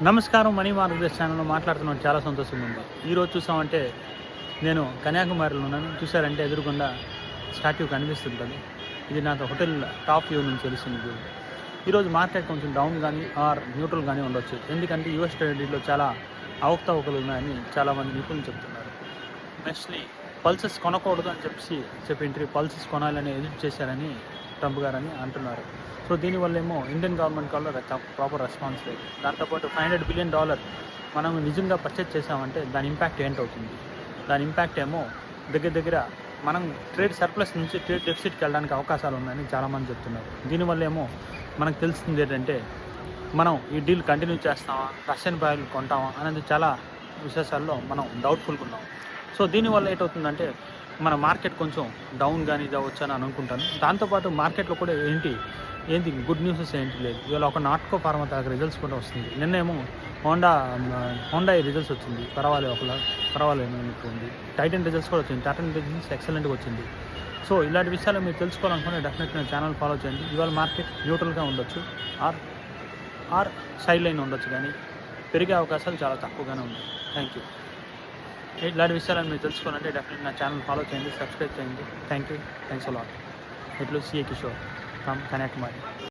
నమస్కారం. Money market ఛానల్లో మాట్లాడుతున్నాను. చాలా సంతోషంగా ఉంది. ఈరోజు చూసామంటే నేను కన్యాకుమారిలో ఉన్నాను. చూసారంటే ఎదురుగుండా స్టాట్యూ కనిపిస్తుంటుంది. ఇది నాకు హోటల్ టాప్ వ్యూ నుంచి తెలుస్తుంది వ్యూ. ఈరోజు మార్కెట్ కొంచెం డౌన్ కానీ ఆర్ న్యూట్రల్ కానీ ఉండొచ్చు. ఎందుకంటే యూఎస్ ట్రెజరీలో చాలా అవకతవకలు ఉన్నాయని చాలామంది నిపుణులు చెప్తున్నారు. నెక్స్ట్లీ పల్సెస్ కొనకూడదు అని చెప్పి పల్సెస్ కొనాలని ఎడిట్ చేశారని ట్రంప్ గారని అంటున్నారు. సో దీనివల్ల ఏమో ఇండియన్ గవర్నమెంట్ కాల్లో ప్రాపర్ రెస్పాన్స్ లేదు. దాంతోపాటు $500 బిలియన్ మనం నిజంగా పర్చేజ్ చేసామంటే దాని ఇంపాక్ట్ ఏంటవుతుంది? దాని ఇంపాక్ట్ ఏమో దగ్గర మనం ట్రేడ్ సర్ప్లస్ నుంచి ట్రేడ్ డెఫిసిట్కి వెళ్ళడానికి అవకాశాలు ఉన్నాయని చాలామంది చెప్తున్నారు. దీనివల్ల ఏమో మనకు తెలుస్తుంది ఏంటంటే మనం ఈ డీల్ కంటిన్యూ చేస్తామా, రష్యన్ ఆయిల్ కొంటామా అనేది చాలా విశేషాల్లో మనం డౌట్ఫుల్గా ఉన్నాం. సో దీనివల్ల ఏంటవుతుందంటే మన మార్కెట్ కొంచెం డౌన్ కానీ ఇది అవ్వచ్చు అని అనుకుంటాను. దాంతోపాటు మార్కెట్లో కూడా ఏంటి గుడ్ న్యూసెస్ ఏంటి లేదు. ఇవాళ ఒక నాట్కో ఫార్మా దగ్గర రిజల్ట్స్ కూడా వస్తుంది. నిన్నేమో హోండా రిజల్ట్స్ వచ్చింది, పర్వాలేదు ఉంది. టైటన్ రిజల్ట్స్ కూడా వచ్చింది. టైటన్ రిజల్ట్స్ ఎక్సలెంట్గా వచ్చింది. సో ఇలాంటి విషయాలు మీరు తెలుసుకోవాలనుకుంటే డెఫినెట్గా ఛానల్ ఫాలో చేయండి. ఇవాళ మార్కెట్ న్యూట్రల్గా ఉండొచ్చు ఆర్ సైడ్ లైన్ ఉండొచ్చు, కానీ పెరిగే అవకాశాలు చాలా తక్కువగానే ఉన్నాయి. Thank you. ఇలాంటి విషయాలను మీరు తెలుసుకోవాలంటే డెఫినెట్గా నా ఛానల్ ఫాలో చేయండి, సబ్స్క్రైబ్ చేయండి. Thanks a lot. ఇట్లు సిఏ కిషోర్ ఫ్రమ్ కన్యాకుమారి.